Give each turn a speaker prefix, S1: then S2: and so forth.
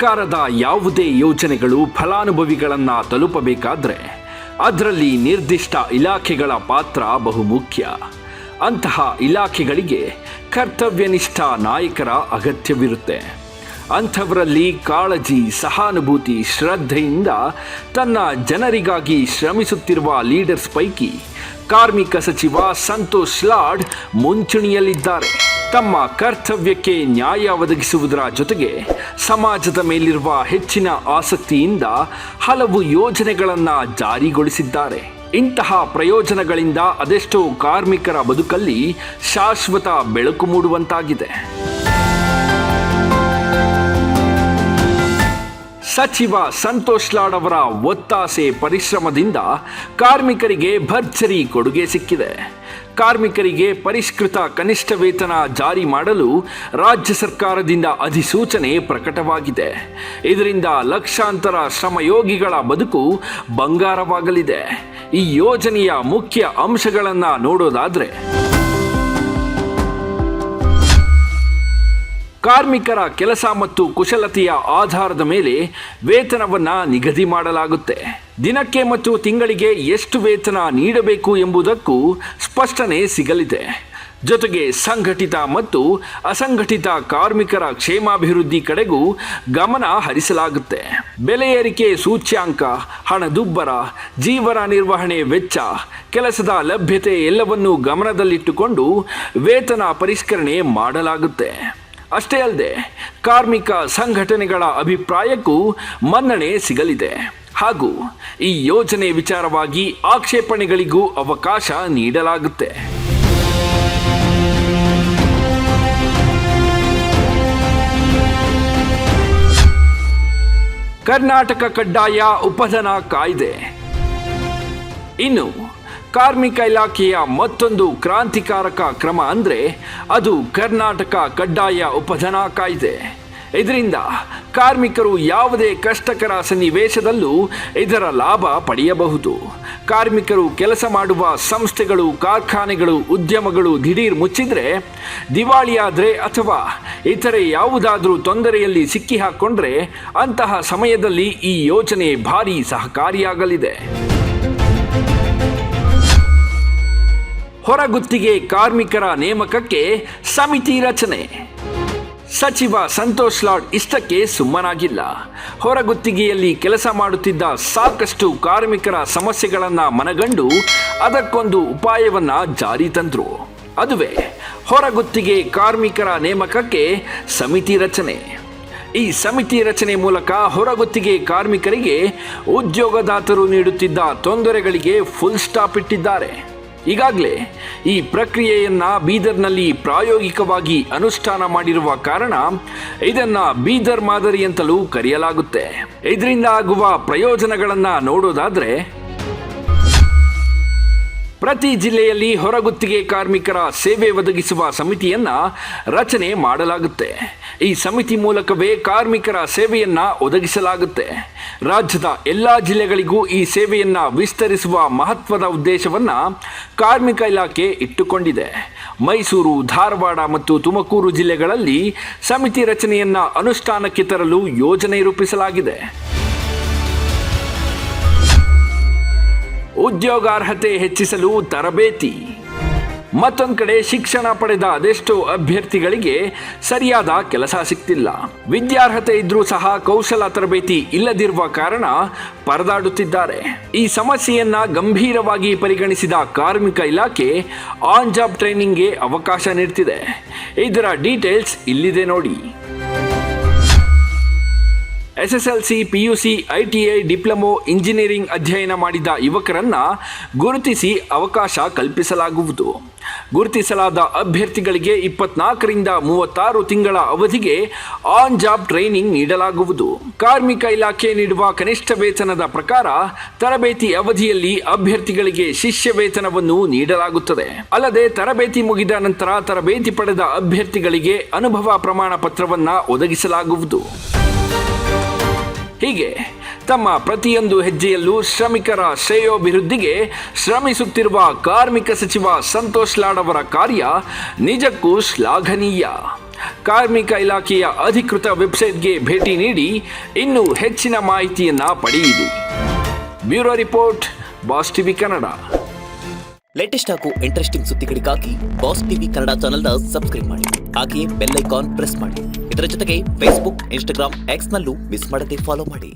S1: ಸರ್ಕಾರದ ಯಾವುದೇ ಯೋಜನೆಗಳು ಫಲಾನುಭವಿಗಳನ್ನು ತಲುಪಬೇಕಾದ್ರೆ ಅದರಲ್ಲಿ ನಿರ್ದಿಷ್ಟ ಇಲಾಖೆಗಳ ಪಾತ್ರ ಬಹುಮುಖ್ಯ. ಅಂತಹ ಇಲಾಖೆಗಳಿಗೆ ಕರ್ತವ್ಯನಿಷ್ಠ ನಾಯಕರ ಅಗತ್ಯವಿರುತ್ತೆ. ಅಂಥವರಲ್ಲಿ ಕಾಳಜಿ, ಸಹಾನುಭೂತಿ, ಶ್ರದ್ಧೆಯಿಂದ ತನ್ನ ಜನರಿಗಾಗಿ ಶ್ರಮಿಸುತ್ತಿರುವ ಲೀಡರ್ಸ್ ಪೈಕಿ ಕಾರ್ಮಿಕ ಸಚಿವ ಸಂತೋಷ್ ಲಾಡ್ ಮುಂಚೂಣಿಯಲ್ಲಿದ್ದಾರೆ. ತಮ್ಮ ಕರ್ತವ್ಯಕ್ಕೆ ನ್ಯಾಯ ಒದಗಿಸುವುದರ ಜೊತೆಗೆ ಸಮಾಜದ ಮೇಲಿರುವ ಹೆಚ್ಚಿನ ಆಸಕ್ತಿಯಿಂದ ಹಲವು ಯೋಜನೆಗಳನ್ನು ಜಾರಿಗೊಳಿಸಿದ್ದಾರೆ. ಇಂತಹ ಪ್ರಯೋಜನಗಳಿಂದ ಅದೆಷ್ಟೋ ಕಾರ್ಮಿಕರ ಬದುಕಲ್ಲಿ ಶಾಶ್ವತ ಬೆಳಕು ಮೂಡುವಂತಾಗಿದೆ. ಸಚಿವ ಸಂತೋಷ್ ಲಾಡ್ ಅವರ ಒತ್ತಾಸೆ, ಪರಿಶ್ರಮದಿಂದ ಕಾರ್ಮಿಕರಿಗೆ ಭರ್ಜರಿ ಕೊಡುಗೆ ಸಿಕ್ಕಿದೆ. ಕಾರ್ಮಿಕರಿಗೆ ಪರಿಷ್ಕೃತ ಕನಿಷ್ಠ ವೇತನ ಜಾರಿ ಮಾಡಲು ರಾಜ್ಯ ಸರ್ಕಾರದಿಂದ ಅಧಿಸೂಚನೆ ಪ್ರಕಟವಾಗಿದೆ. ಇದರಿಂದ ಲಕ್ಷಾಂತರ ಶ್ರಮಯೋಗಿಗಳ ಬದುಕು ಬಂಗಾರವಾಗಲಿದೆ. ಈ ಯೋಜನೆಯ ಮುಖ್ಯ ಅಂಶಗಳನ್ನು ನೋಡೋದಾದ್ರೆ, ಕಾರ್ಮಿಕರ ಕೆಲಸ ಮತ್ತು ಕುಶಲತೆಯ ಆಧಾರದ ಮೇಲೆ ವೇತನವನ್ನು ನಿಗದಿ ಮಾಡಲಾಗುತ್ತೆ. ದಿನಕ್ಕೆ ಮತ್ತು ತಿಂಗಳಿಗೆ ಎಷ್ಟು ವೇತನ ನೀಡಬೇಕು ಎಂಬುದಕ್ಕೂ ಸ್ಪಷ್ಟನೆ ಸಿಗಲಿದೆ. ಜೊತೆಗೆ ಸಂಘಟಿತ ಮತ್ತು ಅಸಂಘಟಿತ ಕಾರ್ಮಿಕರ ಕ್ಷೇಮಾಭಿವೃದ್ಧಿ ಕಡೆಗೂ ಗಮನ ಹರಿಸಲಾಗುತ್ತೆ. ಬೆಲೆ ಏರಿಕೆ ಸೂಚ್ಯಾಂಕ, ಹಣದುಬ್ಬರ, ಜೀವನ ನಿರ್ವಹಣೆ ವೆಚ್ಚ, ಕೆಲಸದ ಲಭ್ಯತೆ ಎಲ್ಲವನ್ನೂ ಗಮನದಲ್ಲಿಟ್ಟುಕೊಂಡು ವೇತನ ಪರಿಷ್ಕರಣೆ ಮಾಡಲಾಗುತ್ತೆ. ಅಷ್ಟೇ ಅಲ್ಲದೆ ಕಾರ್ಮಿಕ ಸಂಘಟನೆಗಳ ಅಭಿಪ್ರಾಯಕ್ಕೂ ಮನ್ನಣೆ ಸಿಗಲಿದೆ. ಹಾಗೂ ಈ ಯೋಜನೆ ವಿಚಾರವಾಗಿ ಆಕ್ಷೇಪಣೆಗಳಿಗೂ ಅವಕಾಶ ನೀಡಲಾಗುತ್ತೆ. ಕರ್ನಾಟಕ ಕಡ್ಡಾಯ ಉಪಧನ ಕಾಯ್ದೆ. ಇನ್ನು ಕಾರ್ಮಿಕ ಇಲಾಖೆಯ ಮತ್ತೊಂದು ಕ್ರಾಂತಿಕಾರಕ ಕ್ರಮ ಅಂದರೆ ಅದು ಕರ್ನಾಟಕ ಕಡ್ಡಾಯ ಉಪಧನ ಕಾಯ್ದೆ. ಇದರಿಂದ ಕಾರ್ಮಿಕರು ಯಾವುದೇ ಕಷ್ಟಕರ ಸನ್ನಿವೇಶದಲ್ಲೂ ಇದರ ಲಾಭ ಪಡೆಯಬಹುದು. ಕಾರ್ಮಿಕರು ಕೆಲಸ ಮಾಡುವ ಸಂಸ್ಥೆಗಳು, ಕಾರ್ಖಾನೆಗಳು, ಉದ್ಯಮಗಳು ದಿಢೀರ್ ಮುಚ್ಚಿದ್ರೆ, ದಿವಾಳಿಯಾದರೆ ಅಥವಾ ಇತರೆ ಯಾವುದಾದ್ರೂ ತೊಂದರೆಯಲ್ಲಿ ಸಿಕ್ಕಿ ಹಾಕ್ಕೊಂಡ್ರೆ ಅಂತಹ ಸಮಯದಲ್ಲಿ ಈ ಯೋಜನೆ ಭಾರೀ ಸಹಕಾರಿಯಾಗಲಿದೆ. ಹೊರಗುತ್ತಿಗೆ ಕಾರ್ಮಿಕರ ನೇಮಕಕ್ಕೆ ಸಮಿತಿ ರಚನೆ. ಸಚಿವ ಸಂತೋಷ್ ಲಾಡ್ ಇಷ್ಟಕ್ಕೆ ಸುಮ್ಮನಾಗಿಲ್ಲ. ಹೊರಗುತ್ತಿಗೆಯಲ್ಲಿ ಕೆಲಸ ಮಾಡುತ್ತಿದ್ದ ಸಾಕಷ್ಟು ಕಾರ್ಮಿಕರ ಸಮಸ್ಯೆಗಳನ್ನು ಮನಗಂಡು ಅದಕ್ಕೊಂದು ಉಪಾಯವನ್ನು ಜಾರಿ ತಂದರು. ಅದುವೇ ಹೊರಗುತ್ತಿಗೆ ಕಾರ್ಮಿಕರ ನೇಮಕಕ್ಕೆ ಸಮಿತಿ ರಚನೆ. ಈ ಸಮಿತಿ ರಚನೆ ಮೂಲಕ ಹೊರಗುತ್ತಿಗೆ ಕಾರ್ಮಿಕರಿಗೆ ಉದ್ಯೋಗದಾತರು ನೀಡುತ್ತಿದ್ದ ತೊಂದರೆಗಳಿಗೆ ಫುಲ್ ಸ್ಟಾಪ್ ಇಟ್ಟಿದ್ದಾರೆ. ಈಗಾಗಲೇ ಈ ಪ್ರಕ್ರಿಯೆಯನ್ನು ಬೀದರ್ನಲ್ಲಿ ಪ್ರಾಯೋಗಿಕವಾಗಿ ಅನುಷ್ಠಾನ ಮಾಡಿರುವ ಕಾರಣ ಇದನ್ನು ಬೀದರ್ ಮಾದರಿ ಅಂತಲೂ ಕರೆಯಲಾಗುತ್ತೆ. ಇದರಿಂದ ಆಗುವ ಪ್ರಯೋಜನಗಳನ್ನು ನೋಡೋದಾದರೆ, ಪ್ರತಿ ಜಿಲ್ಲೆಯಲ್ಲಿ ಹೊರಗುತ್ತಿಗೆ ಕಾರ್ಮಿಕರ ಸೇವೆ ಒದಗಿಸುವ ಸಮಿತಿಯನ್ನು ರಚನೆ ಮಾಡಲಾಗುತ್ತೆ. ಈ ಸಮಿತಿ ಮೂಲಕವೇ ಕಾರ್ಮಿಕರ ಸೇವೆಯನ್ನು ಒದಗಿಸಲಾಗುತ್ತೆ. ರಾಜ್ಯದ ಎಲ್ಲ ಜಿಲ್ಲೆಗಳಿಗೂ ಈ ಸೇವೆಯನ್ನು ವಿಸ್ತರಿಸುವ ಮಹತ್ವದ ಉದ್ದೇಶವನ್ನು ಕಾರ್ಮಿಕ ಇಲಾಖೆ ಇಟ್ಟುಕೊಂಡಿದೆ. ಮೈಸೂರು, ಧಾರವಾಡ ಮತ್ತು ತುಮಕೂರು ಜಿಲ್ಲೆಗಳಲ್ಲಿ ಸಮಿತಿ ರಚನೆಯನ್ನು ಅನುಷ್ಠಾನಕ್ಕೆ ತರಲು ಯೋಜನೆ ರೂಪಿಸಲಾಗಿದೆ. ಉದ್ಯೋಗಾರ್ಹತೆ ಹೆಚ್ಚಿಸಲು ತರಬೇತಿ. ಮತ್ತೊಂದು ಕಡೆ ಶಿಕ್ಷಣ ಪಡೆದ ಅದೆಷ್ಟೋ ಅಭ್ಯರ್ಥಿಗಳಿಗೆ ಸರಿಯಾದ ಕೆಲಸ ಸಿಗ್ತಿಲ್ಲ. ವಿದ್ಯಾರ್ಹತೆ ಇದ್ರೂ ಸಹ ಕೌಶಲ ತರಬೇತಿ ಇಲ್ಲದಿರುವ ಕಾರಣ ಪರದಾಡುತ್ತಿದ್ದಾರೆ. ಈ ಸಮಸ್ಯೆಯನ್ನ ಗಂಭೀರವಾಗಿ ಪರಿಗಣಿಸಿದ ಕಾರ್ಮಿಕ ಇಲಾಖೆ ಆನ್ ಜಾಬ್ ಟ್ರೈನಿಂಗ್ಗೆ ಅವಕಾಶ ನೀಡ್ತಿದೆ. ಇದರ ಡೀಟೇಲ್ಸ್ ಇಲ್ಲಿದೆ ನೋಡಿ. SSLC, PUC, ITI, diploma, engineering ಅಧ್ಯಯನ ಮಾಡಿದ ಯುವಕರನ್ನ ಗುರುತಿಸಿ ಅವಕಾಶ ಕಲ್ಪಿಸಲಾಗುವುದು. ಗುರುತಿಸಲಾದ ಅಭ್ಯರ್ಥಿಗಳಿಗೆ 24ರಿಂದ 36 ತಿಂಗಳ ಅವಧಿಗೆ ಆನ್ ಜಾಬ್ ಟ್ರೈನಿಂಗ್ ನೀಡಲಾಗುವುದು. ಕಾರ್ಮಿಕ ಇಲಾಖೆ ನೀಡುವ ಕನಿಷ್ಠ ವೇತನದ ಪ್ರಕಾರ ತರಬೇತಿ ಅವಧಿಯಲ್ಲಿ ಅಭ್ಯರ್ಥಿಗಳಿಗೆ ಶಿಷ್ಯ ವೇತನವನ್ನು ನೀಡಲಾಗುತ್ತದೆ. ಅಲ್ಲದೆ ತರಬೇತಿ ಮುಗಿದ ನಂತರ ತರಬೇತಿ ಪಡೆದ ಅಭ್ಯರ್ಥಿಗಳಿಗೆ ಅನುಭವ ಪ್ರಮಾಣ ಪತ್ರವನ್ನು ಒದಗಿಸಲಾಗುವುದು. ಹೀಗೆ ತಮ್ಮ ಪ್ರತಿಯೊಂದು ಹೆಜ್ಜೆಯಲ್ಲೂ ಶ್ರಮಿಕರ ಶ್ರೇಯೋಭಿವೃದ್ಧಿಗೆ ಶ್ರಮಿಸುತ್ತಿರುವ ಕಾರ್ಮಿಕ ಸಚಿವ ಸಂತೋಷ್ ಲಾಡ್ ಅವರ ಕಾರ್ಯ ನಿಜಕ್ಕೂ ಶ್ಲಾಘನೀಯ. ಕಾರ್ಮಿಕ ಇಲಾಖೆಯ ಅಧಿಕೃತ ವೆಬ್ಸೈಟ್ಗೆ ಭೇಟಿ ನೀಡಿ ಇನ್ನೂ ಹೆಚ್ಚಿನ ಮಾಹಿತಿಯನ್ನು ಪಡೆಯಿರಿ. Bureau report, boss TV Kannada.
S2: Latest ಹಾಗೂ ಇಂಟ್ರೆಸ್ಟಿಂಗ್ ಸುದ್ದಿಗಳಿಗಾಗಿ ಬಾಸ್ ಟಿವಿ ಕನ್ನಡ ಚಾನೆಲ್ನ ಸಬ್ಸ್ಕ್ರೈಬ್ ಮಾಡಿ. ಹಾಗೆಯೇ ಬೆಲ್ ಐಕಾನ್ ಪ್ರೆಸ್ ಮಾಡಿ. ಇದರ ಜೊತೆಗೆ ಫೇಸ್ಬುಕ್, ಇನ್ಸ್ಟಾಗ್ರಾಮ್, ಎಕ್ಸ್ನಲ್ಲೂ ಮಿಸ್ ಮಾಡದೆ ಫಾಲೋ ಮಾಡಿ.